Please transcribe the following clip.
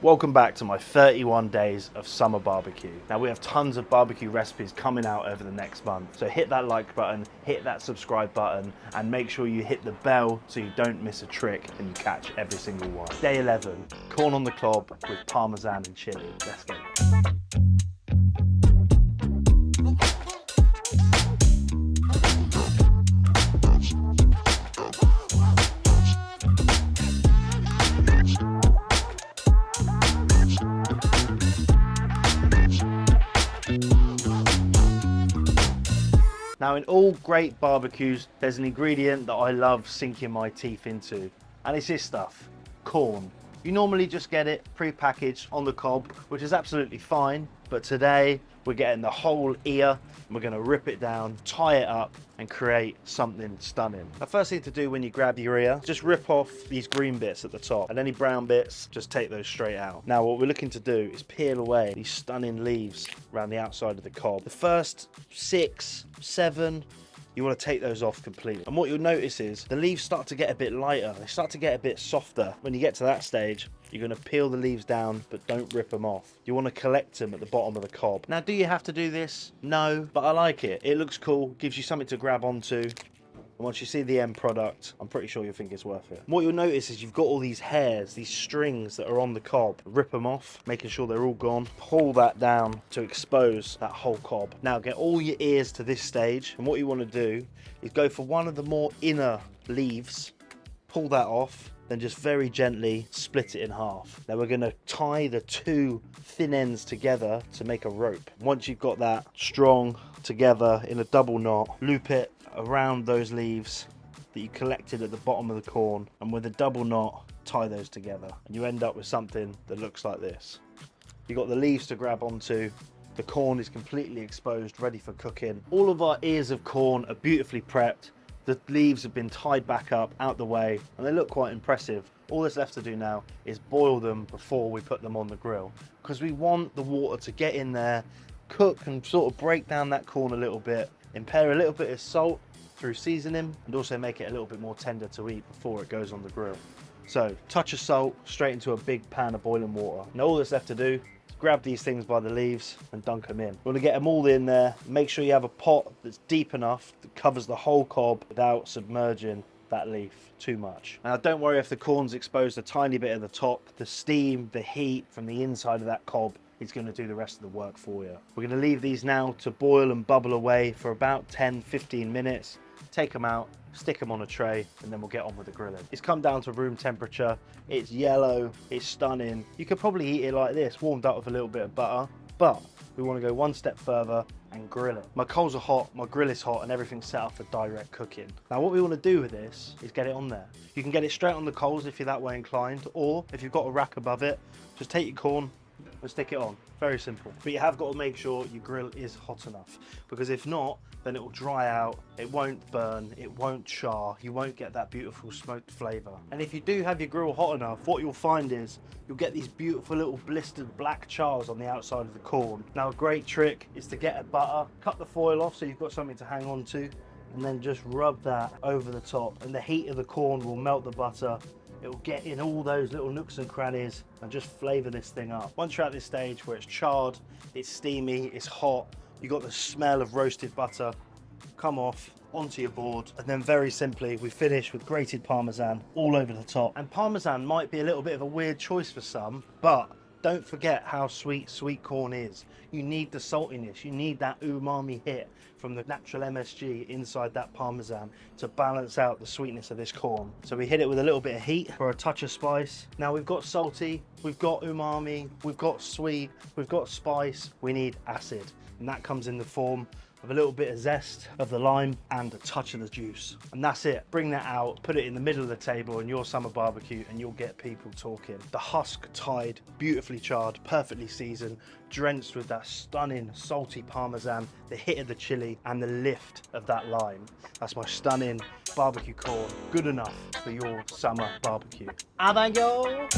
Welcome back to my 31 days of summer barbecue. Now we have tons of barbecue recipes coming out over the next month. So hit that like button, hit that subscribe button, and make sure you hit the bell so you don't miss a trick and you catch every single one. Day 11, corn on the cob with Parmesan and chili. Let's go. Now in all great barbecues, there's an ingredient that I love sinking my teeth into, and it's this stuff, corn. You normally just get it pre-packaged on the cob, which is absolutely fine, but today we're getting the whole ear and we're gonna rip it down, tie it up, and create something stunning. The first thing to do when you grab your ear, just rip off these green bits at the top, and any brown bits, just take those straight out. Now what we're looking to do is peel away these stunning leaves around the outside of the cob. The first 6, 7, you want to take those off completely. And what you'll notice is the leaves start to get a bit lighter. They start to get a bit softer. When you get to that stage, you're going to peel the leaves down, but don't rip them off. You want to collect them at the bottom of the cob. Now, do you have to do this? No, but I like it. It looks cool, gives you something to grab onto. And once you see the end product, I'm pretty sure you'll think it's worth it. What you'll notice is you've got all these hairs, these strings that are on the cob. Rip them off, making sure they're all gone. Pull that down to expose that whole cob. Now get all your ears to this stage, and what you want to do is go for one of the more inner leaves, pull that off, then just very gently split it in half. Now we're going to tie the two thin ends together to make a rope. Once you've got that strong together in a double knot, loop it around those leaves that you collected at the bottom of the corn, and with a double knot tie those together, and you end up with something that looks like this. You've got the leaves to grab onto, the corn is completely exposed, ready for cooking. All of our ears of corn are beautifully prepped. The leaves have been tied back up out the way, and they look quite impressive. All that's left to do now is boil them before we put them on the grill, because we want the water to get in there, cook and sort of break down that corn a little bit, impair a little bit of salt through seasoning, and also make it a little bit more tender to eat before it goes on the grill. So touch of salt straight into a big pan of boiling water. Now all that's left to do is grab these things by the leaves and dunk them in. You want to get them all in there. Make sure you have a pot that's deep enough that covers the whole cob without submerging that leaf too much. Now don't worry if the corn's exposed a tiny bit at the top. The steam, the heat from the inside of that cob is going to do the rest of the work for you. We're going to leave these now to boil and bubble away for about 10-15 minutes. Take them out, stick them on a tray, and then we'll get on with the grilling. It's come down to room temperature. It's yellow, it's stunning. You could probably eat it like this, warmed up with a little bit of butter, but we want to go one step further and grill it. My coals are hot, my grill is hot, and everything's set up for direct cooking. Now what we want to do with this is get it on there. You can get it straight on the coals if you're that way inclined, or if you've got a rack above it, just take your corn and stick it on. Very simple. But you have got to make sure your grill is hot enough, because if not, then it will dry out, it won't burn, it won't char, you won't get that beautiful smoked flavour. And if you do have your grill hot enough, what you'll find is you'll get these beautiful little blistered black chars on the outside of the corn. Now a great trick is to get a butter, cut the foil off so you've got something to hang on to, and then just rub that over the top, and the heat of the corn will melt the butter. It will get in all those little nooks and crannies and just flavour this thing up. Once you're at this stage where it's charred, it's steamy, it's hot, you got the smell of roasted butter, come off onto your board, and then very simply we finish with grated Parmesan all over the top. And Parmesan might be a little bit of a weird choice for some, but don't forget how sweet corn is. You need the saltiness, you need that umami hit from the natural MSG inside that Parmesan to balance out the sweetness of this corn. So we hit it with a little bit of heat for a touch of spice. Now we've got salty, we've got umami, we've got sweet, we've got spice, we need acid. And that comes in the form of a little bit of zest of the lime and a touch of the juice. And that's it. Bring that out, put it in the middle of the table in your summer barbecue, and you'll get people talking. The husk tied, beautifully charred, perfectly seasoned, drenched with that stunning salty Parmesan, the hit of the chili, and the lift of that lime. That's my stunning barbecue corn. Good enough for your summer barbecue. Avanyo!